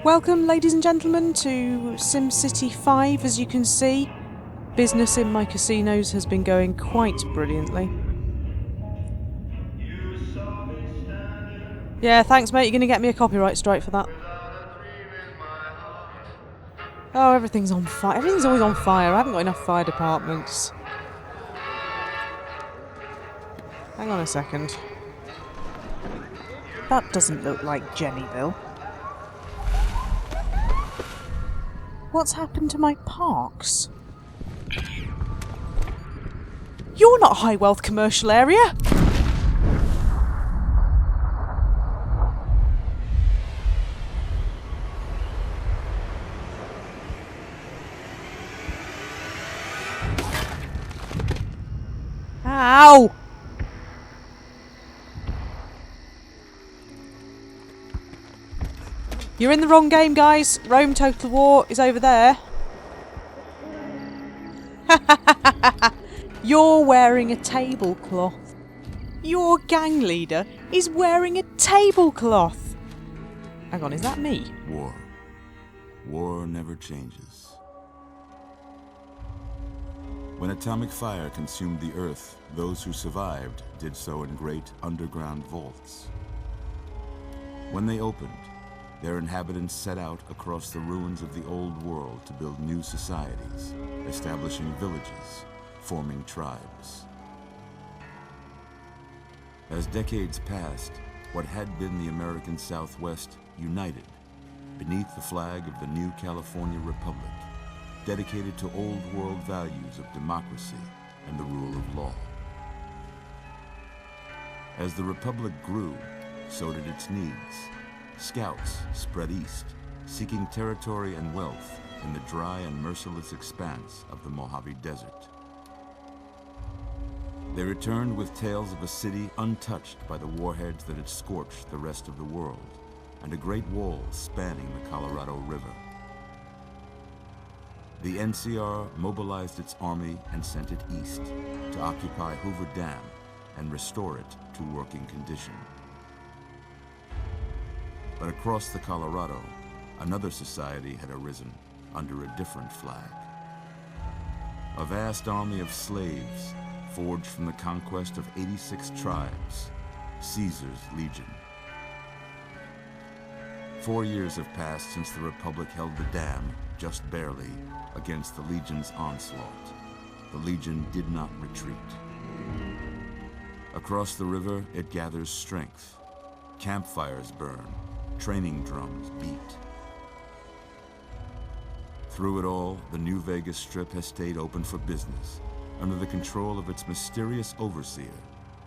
Welcome, ladies and gentlemen, to SimCity 5. As you can see, business in my casinos has been going quite brilliantly. Yeah, thanks mate, you're going to get me a copyright strike for that. Oh, everything's on fire. Everything's always on fire. I haven't got enough fire departments. Hang on a second. That doesn't look like Jennyville. What's happened to my parks? You're not a high wealth commercial area! Ow! You're in the wrong game, guys. Rome Total War is over there. You're wearing a tablecloth. Your gang leader is wearing a tablecloth. Hang on, is that me? War. War never changes. When atomic fire consumed the Earth, those who survived did so in great underground vaults. When they opened, their inhabitants set out across the ruins of the old world to build new societies, establishing villages, forming tribes. As decades passed, what had been the American Southwest united beneath the flag of the new California Republic, dedicated to old world values of democracy and the rule of law. As the Republic grew, so did its needs. Scouts spread east, seeking territory and wealth in the dry and merciless expanse of the Mojave Desert. They returned with tales of a city untouched by the warheads that had scorched the rest of the world, and a great wall spanning the Colorado River. The NCR mobilized its army and sent it east to occupy Hoover Dam and restore it to working condition. But across the Colorado, another society had arisen under a different flag. A vast army of slaves forged from the conquest of 86 tribes, Caesar's Legion. 4 years have passed since the Republic held the dam, just barely, against the Legion's onslaught. The Legion did not retreat. Across the river, it gathers strength. Campfires burn. Training drums beat. Through it all, the New Vegas Strip has stayed open for business, under the control of its mysterious overseer,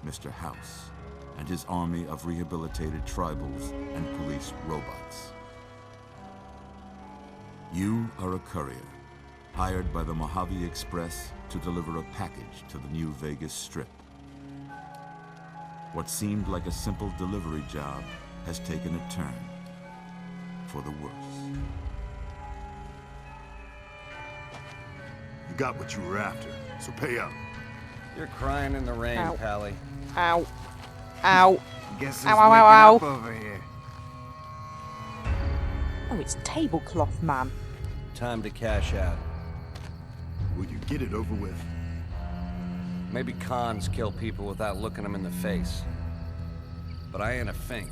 Mr. House, and his army of rehabilitated tribals and police robots. You are a courier, hired by the Mojave Express to deliver a package to the New Vegas Strip. What seemed like a simple delivery job has taken a turn for the worse. You got what you were after, so pay up. You're crying in the rain, Ow. Pally. Ow. Ow. Guess Ow, it's ow, waking ow, up ow. over here. Oh, it's tablecloth, man. Time to cash out. Will you get it over with? Maybe cons kill people without looking them in the face. But I ain't a fink.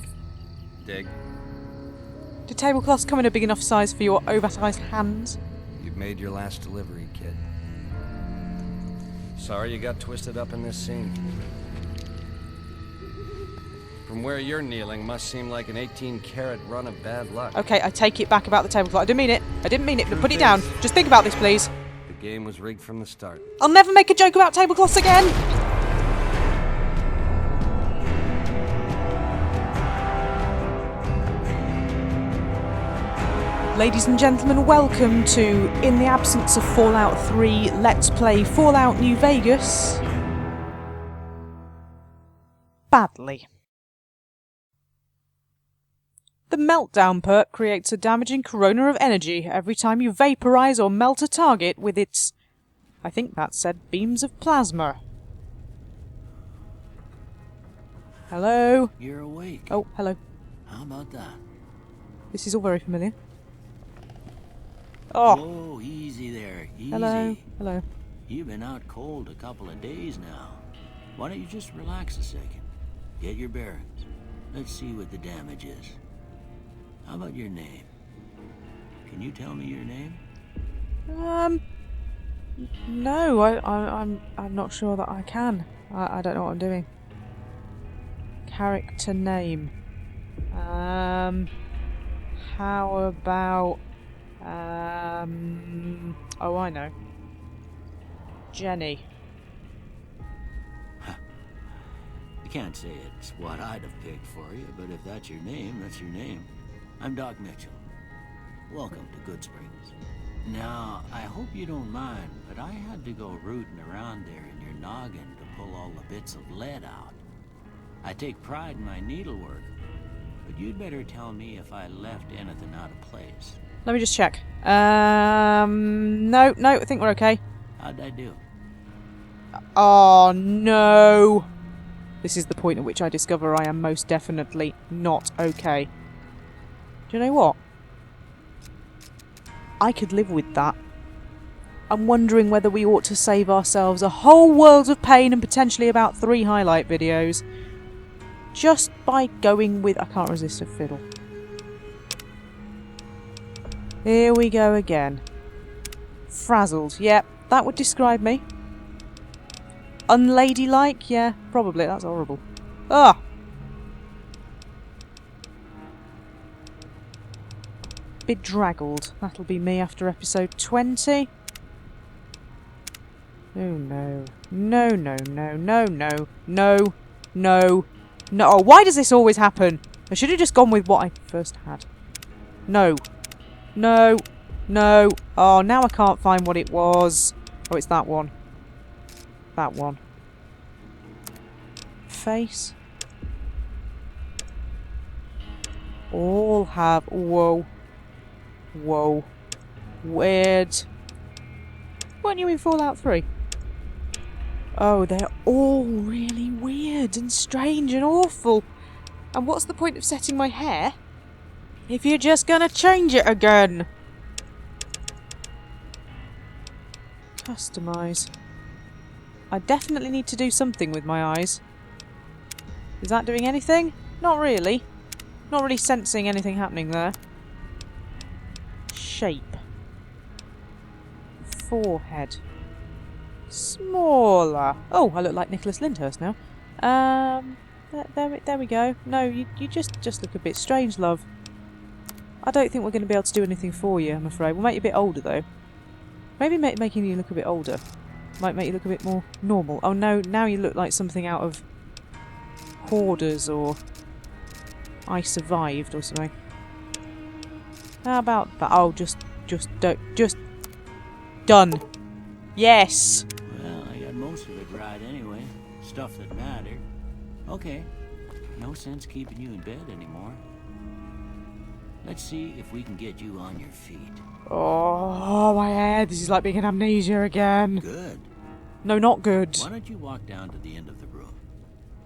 Dig? Do tablecloths come in a big enough size for your oversized hands? You've made your last delivery, kid. Sorry you got twisted up in this scene. From where you're kneeling must seem like an 18-carat run of bad luck. Okay, I take it back about the tablecloth. I didn't mean it. I didn't mean it. Put it down. Just think about this, please. The game was rigged from the start. I'll never make a joke about tablecloths again! Ladies and gentlemen, welcome to In the Absence of Fallout 3, Let's Play Fallout New Vegas. Badly. The Meltdown perk creates a damaging corona of energy every time you vaporize or melt a target with its... I think that said beams of plasma. Hello? You're awake. Oh, hello. How about that? This is all very familiar. Oh, Whoa, easy there, easy. hello, hello. You've been out cold a couple of days now. Why don't you just relax a second? Get your bearings. Let's see what the damage is. How about your name? Can you tell me your name? No, I'm not sure that I can. I don't know what I'm doing. Character name. How about oh, I know. Jenny. I can't say it's what I'd have picked for you, but if that's your name, that's your name. I'm Doc Mitchell. Welcome to Good Springs. Now, I hope you don't mind, but I had to go rooting around there in your noggin to pull all the bits of lead out. I take pride in my needlework, but you'd better tell me if I left anything out of place. Let me just check. No, I think we're okay. How'd I do? Oh, no. This is the point at which I discover I am most definitely not okay. Do you know what? I could live with that. I'm wondering whether we ought to save ourselves a whole world of pain and potentially about 3 highlight videos. Just by going with... I can't resist a fiddle. Here we go again. Frazzled. Yep, that would describe me. Unladylike? Yeah, probably. That's horrible. Ah! Bedraggled. That'll be me after episode 20. Oh no. No, no, no, no, no, no, no, no. Oh, why does this always happen? I should have just gone with what I first had. No. No. No. Oh, now I can't find what it was. Oh, it's that one. That one. Face. All have... Whoa. Whoa. Weird. Weren't you in Fallout 3? Oh, they're all really weird and strange and awful. And what's the point of setting my hair if you're just gonna change it again? Customise. I definitely need to do something with my eyes. Is that doing anything? Not really. Not really sensing anything happening there. Shape. Forehead. Smaller. Oh, I look like Nicholas Lyndhurst now. There we go. No, you just look a bit strange, love. I don't think we're going to be able to do anything for you, I'm afraid. We'll make you a bit older, though. Maybe making you look a bit older might make you look a bit more normal. Oh no, now you look like something out of Hoarders or I Survived or something. How about that? Oh, just done. Yes. Well, I got most of it right anyway. Stuff that mattered. Okay. No sense keeping you in bed anymore. Let's see if we can get you on your feet. Oh, my head. This is like being in amnesia again. Good. No, not good. Why don't you walk down to the end of the room?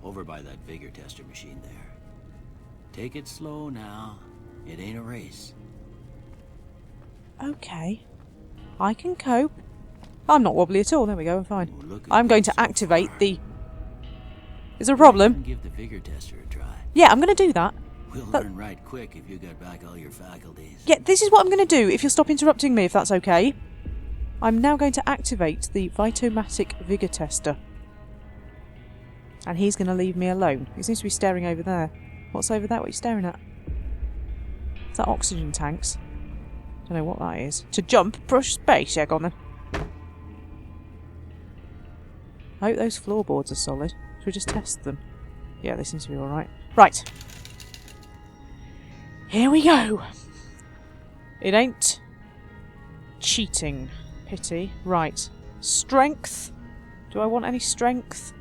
Over by that vigor tester machine there. Take it slow now. It ain't a race. Okay. I can cope. I'm not wobbly at all. There we go. I'm fine. Well, look at I'm going that to so activate far. the... Is there a problem? Give the vigor tester a try. Yeah, I'm going to do that. We'll learn right quick if you got back all your faculties. Yeah, this is what I'm going to do, if you'll stop interrupting me, if that's okay. I'm now going to activate the Vitomatic Vigor Tester. And he's going to leave me alone. He seems to be staring over there. What's over there? What are you staring at? Is that oxygen tanks? Don't know what that is. To jump, push space. Yeah, go on then. I hope those floorboards are solid. Should we just test them? Yeah, they seem to be alright. Right. Here we go. It ain't cheating. Pity. Right. Strength. Do I want any strength?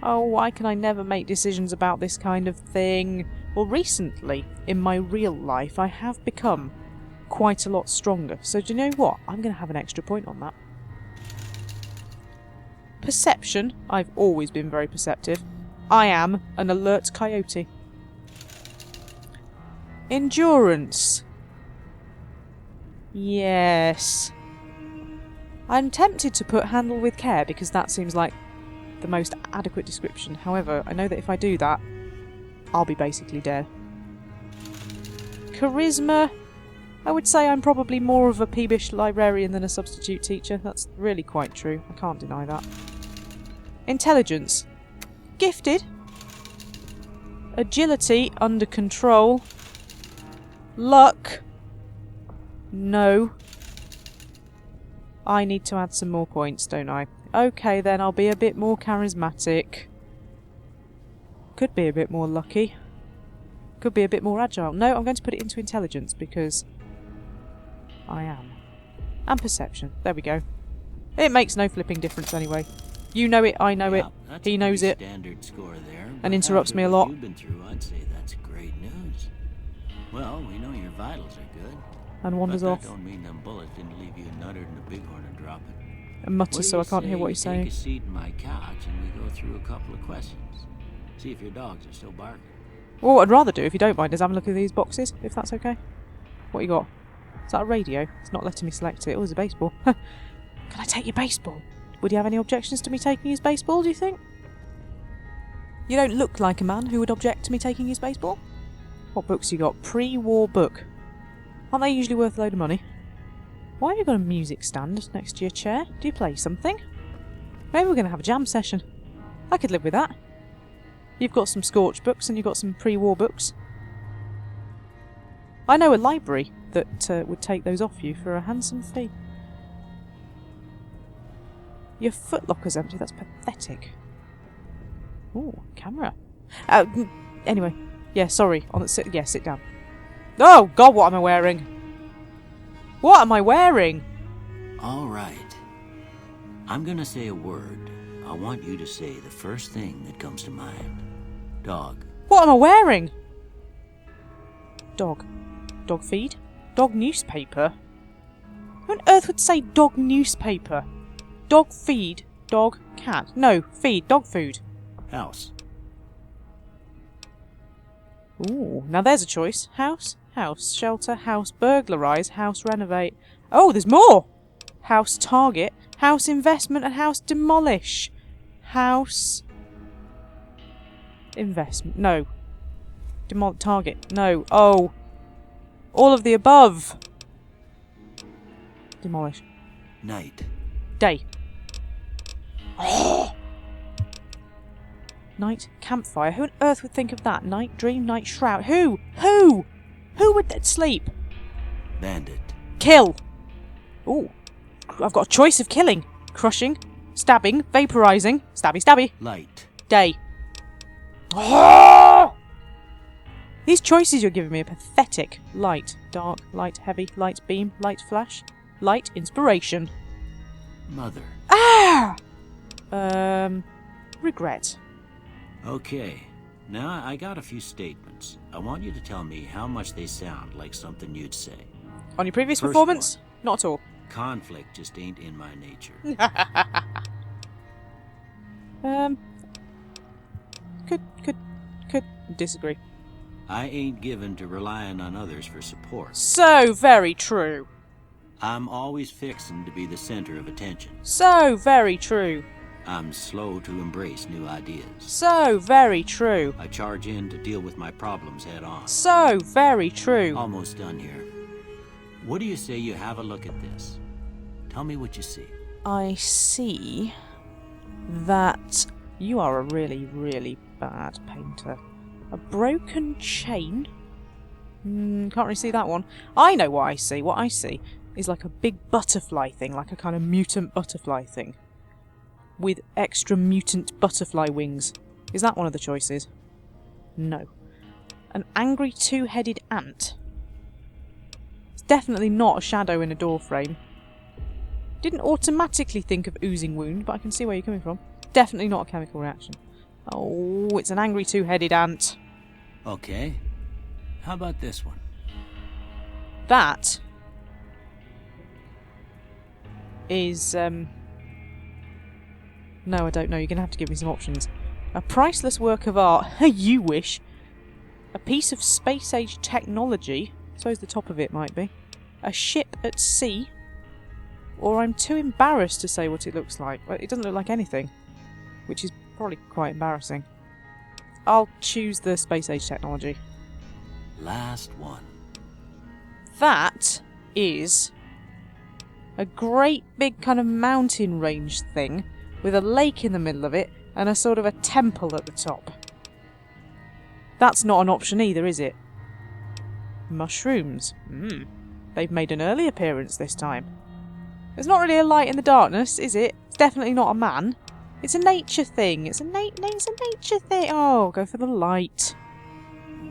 Oh, why can I never make decisions about this kind of thing? Well, recently, in my real life, I have become quite a lot stronger. So do you know what? I'm going to have an extra point on that. Perception. I've always been very perceptive. I am an alert coyote. Yes. I'm tempted to put handle with care because that seems like the most adequate description. However, I know that if I do that, I'll be basically dead. Charisma. I would say I'm probably more of a peevish librarian than a substitute teacher. That's really quite true. I can't deny that. Intelligence. Gifted. Agility. Under control. Luck. No. I need to add some more points, don't I? Okay then, I'll be a bit more charismatic. Could be a bit more lucky. Could be a bit more agile. No, I'm going to put it into intelligence because I am. And perception. There we go. It makes no flipping difference anyway. You know it, I know it, he knows it. Standard score there, And interrupts me a lot. You've been through, I'd say that's great news. Well, we know your vitals are good. And wanders but off. that don't mean them bullets didn't leave you nuttered and a bighorn are dropping. And mutters so I can't hear what he's saying. Take a seat in my couch and we go through a couple of questions. See if your dogs are still barking. Well, what I'd rather do, if you don't mind, is have a look at these boxes, if that's okay. What you got? Is that a radio? It's not letting me select it. Oh, it's a baseball. Can I take your baseball? Would you have any objections to me taking his baseball, do you think? You don't look like a man who would object to me taking his baseball. What books you got? Pre-war book. Aren't they usually worth a load of money? Why have you got a music stand next to your chair? Do you play something? Maybe we're going to have a jam session. I could live with that. You've got some Scorch books and you've got some pre-war books. I know a library that would take those off you for a handsome fee. Your footlocker's empty, that's pathetic. Ooh, camera. Anyway, yeah, sorry. Sit down. Oh, God, what am I wearing? What am I wearing? All right. I'm gonna say a word. I want you to say the first thing that comes to mind. Dog. What am I wearing? Dog. Dog feed? Dog newspaper? Who on earth would say dog newspaper? Dog feed? Dog cat? No, feed. Dog food. House. Ooh, now there's a choice. House, house, shelter, house, burglarise, house, renovate. Oh, there's more! House, target, house, investment, and house, demolish. House... investment. No. Target. No. Oh. All of the above. Demolish. Night. Day. Night. Campfire. Who on earth would think of that? Night. Dream. Night. Shroud. Who? Who? Who would sleep? Bandit. Kill. Ooh. I've got a choice of killing. Crushing. Stabbing. Vaporising. Stabby stabby. Light. Day. These choices you're giving me are pathetic. Light. Dark. Light. Heavy. Light. Beam. Light. Flash. Light. Inspiration. Mother. Ah! Regret. Okay. Now I got a few statements. I want you to tell me how much they sound like something you'd say. On your previous First performance? one. Not at all. Conflict just ain't in my nature. Could disagree. I ain't given to relying on others for support. So very true. I'm always fixing to be the center of attention. So very true. I'm slow to embrace new ideas. So very true. I charge in to deal with my problems head on. So very true. Almost done here. What do you say you have a look at this? Tell me what you see. I see that you are a really, really bad painter. A broken chain? Can't really see that one. I know what I see. What I see is like a big butterfly thing, like a kind of mutant butterfly thing. With extra mutant butterfly wings. Is that one of the choices? No. An angry two-headed ant. It's definitely not a shadow in a door frame. Didn't automatically think of oozing wound, but I can see where you're coming from. Definitely not a chemical reaction. Oh, it's an angry two-headed ant. Okay. How about this one? That is, no, I don't know. You're going to have to give me some options. A priceless work of art. You wish. A piece of space-age technology. I suppose the top of it might be. a ship at sea, or I'm too embarrassed to say what it looks like. Well, it doesn't look like anything, which is probably quite embarrassing. I'll choose the space age technology. Last one. That is a great big kind of mountain range thing with a lake in the middle of it and a sort of a temple at the top. That's not an option either, is it? Mushrooms. They've made an early appearance this time. There's not really a light in the darkness, is it? It's definitely not a man. It's a nature thing. It's a nature thing. Oh, go for the light.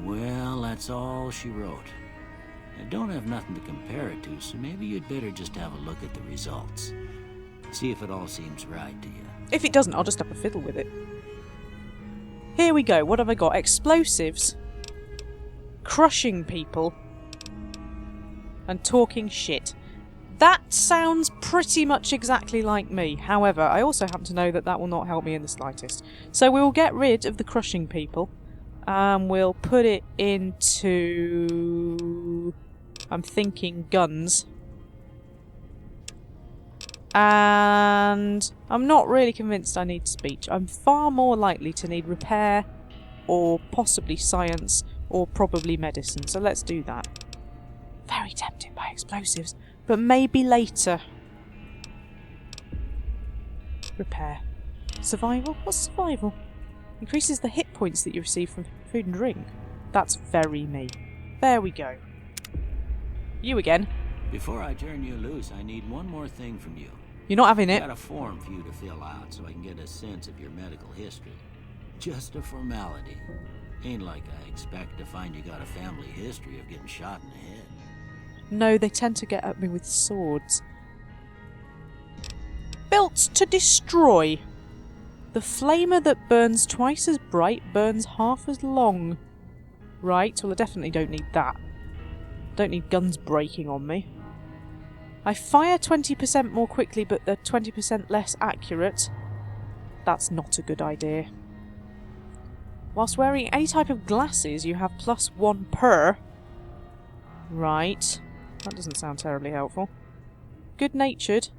Well, that's all she wrote. I don't have nothing to compare it to, so maybe you'd better just have a look at the results. See if it all seems right to you. If it doesn't, I'll just have a fiddle with it. Here we go. What have I got? Explosives. Crushing people. And talking shit. That sounds pretty much exactly like me. However, I also happen to know that that will not help me in the slightest. So we will get rid of the crushing people. And we'll put it into... I'm thinking guns. And I'm not really convinced I need speech. I'm far more likely to need repair, or possibly science, or probably medicine. So let's do that. Very tempted by explosives, but maybe later. Repair. Survival? What's survival? Increases the hit points that you receive from food and drink. That's very me. There we go. You again. Before I turn you loose, I need one more thing from you. You're not having I it. got a form for you to fill out so I can get a sense of your medical history. Just a formality. Ain't like I expect to find you got a family history of getting shot in the head. No, they tend to get at me with swords. Built to destroy. The flamer that burns twice as bright burns half as long. Right, well I definitely don't need that. Don't need guns breaking on me. I fire 20% more quickly, but they're 20% less accurate. That's not a good idea. Whilst wearing any type of glasses, you have +1 per. Right. That doesn't sound terribly helpful. Good-natured.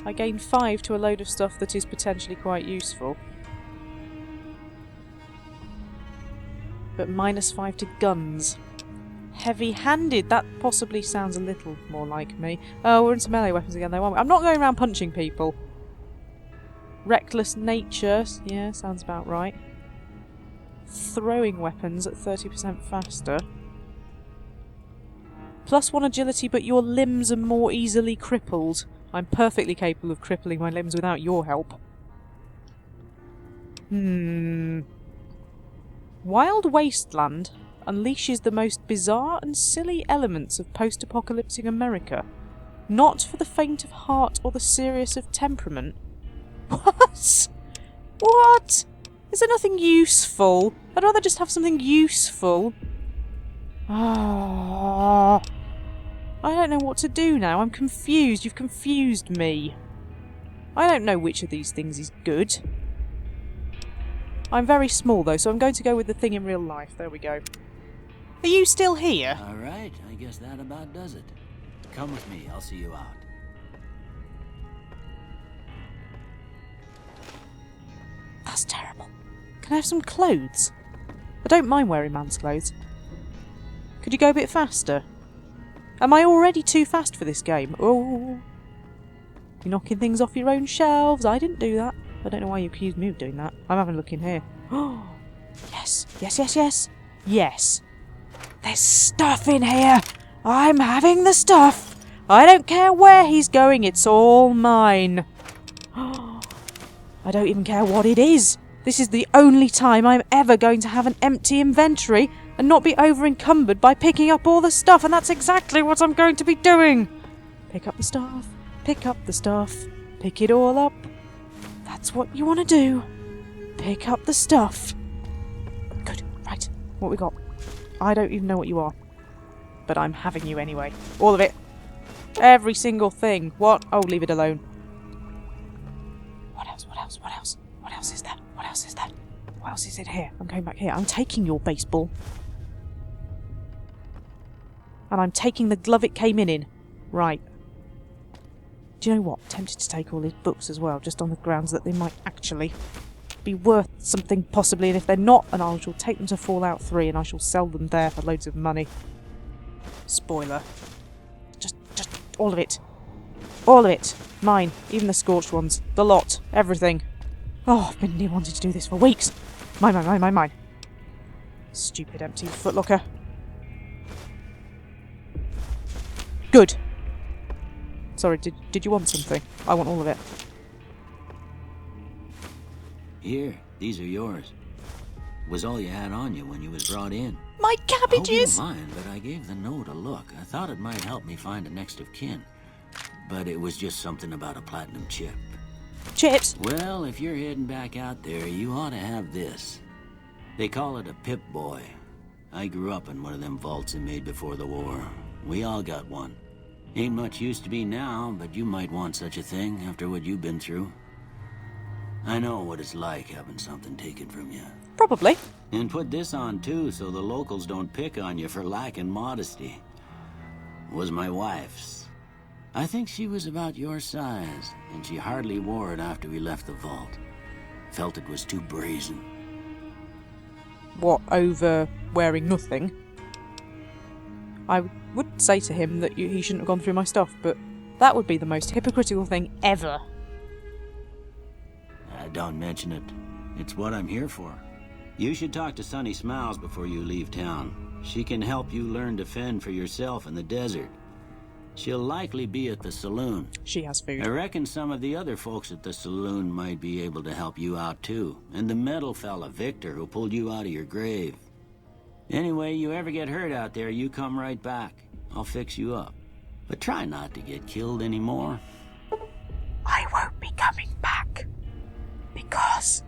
I gain 5 to a load of stuff that is potentially quite useful. But -5 to guns. Heavy-handed, that possibly sounds a little more like me. Oh, we're into melee weapons again though, aren't we? I'm not going around punching people. Reckless nature, yeah, sounds about right. Throwing weapons at 30% faster. +1 agility, but your limbs are more easily crippled. I'm perfectly capable of crippling my limbs without your help. Wild Wasteland unleashes the most bizarre and silly elements of post-apocalyptic America. Not for the faint of heart or the serious of temperament. What? What? Is there nothing useful? I'd rather just have something useful. Ah. I don't know what to do now. I'm confused. You've confused me. I don't know which of these things is good. I'm very small though, so I'm going to go with the thing in real life. There we go. Are you still here? Alright, I guess that about does it. Come with me, I'll see you out. That's terrible. Can I have some clothes? I don't mind wearing man's clothes. Could you go a bit faster? Am I already too fast for this game? Oh. You're knocking things off your own shelves. I didn't do that. I don't know why you accused me of doing that. I'm having a look in here. Oh. Yes. Yes, yes, yes. Yes. There's stuff in here. I'm having the stuff. I don't care where he's going. It's all mine. I don't even care what it is. This is the only time I'm ever going to have an empty inventory and not be over-encumbered by picking up all the stuff, and that's exactly what I'm going to be doing. Pick up the stuff. Pick up the stuff. Pick it all up. That's what you want to do. Pick up the stuff. Good. Right. What we got? I don't even know what you are. But I'm having you anyway. All of it. Every single thing. What? Oh, leave it alone. What else? What else? What else? What else is that? What else is that? What else is in here? I'm going back here. I'm taking your baseball. And I'm taking the glove it came in. Right. Do you know what? I'm tempted to take all his books as well, just on the grounds that they might actually be worth something possibly, and if they're not, and I shall take them to Fallout 3 and I shall sell them there for loads of money. Spoiler. Just all of it. All of it. Mine. Even the scorched ones. The lot. Everything. Oh, I've been wanting to do this for weeks. Mine. Stupid empty footlocker. Good. Sorry, did you want something? I want all of it. Here, these are yours. Was all you had on you when you was brought in. My I hope you cabbages! don't mind, but I gave the note a look. I thought it might help me find a next of kin. But it was just something about a platinum chip. Chips! Well, if you're heading back out there, you ought to have this. They call it a Pip-Boy. I grew up in one of them vaults they made before the war. We all got one. Ain't much use to be now, but you might want such a thing after what you've been through. I know what it's like having something taken from you. Probably. And put this on too, so the locals don't pick on you for lacking modesty. It was my wife's. I think she was about your size, and she hardly wore it after we left the vault. Felt it was too brazen. What, over wearing nothing? I would say to him that he shouldn't have gone through my stuff, but that would be the most hypocritical thing ever. Don't mention it. It's what I'm here for. You should talk to Sunny Smiles before you leave town. She can help you learn to fend for yourself in the desert. She'll likely be at the saloon. She has food. I reckon some of the other folks at the saloon might be able to help you out too. And the metal fella, Victor, who pulled you out of your grave. Anyway, you ever get hurt out there, you come right back. I'll fix you up. But try not to get killed anymore. I won't be coming back. Because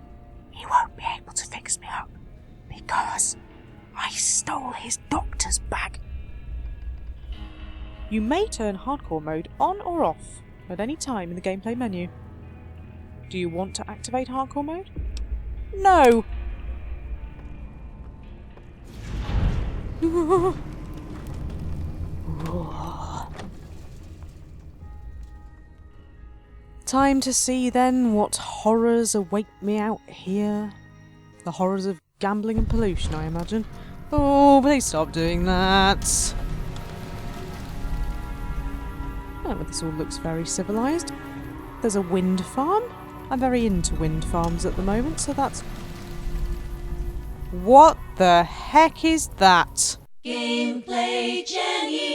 he won't be able to fix me up. Because I stole his doctor's bag. You may turn hardcore mode on or off at any time in the gameplay menu. Do you want to activate hardcore mode? No! Time to see then what horrors await me out here. The horrors of gambling and pollution, I imagine. Oh, please stop doing that. Oh, this all looks very civilised. There's a wind farm. I'm very into wind farms at the moment, so that's... What the heck is that? Gameplay Jenny.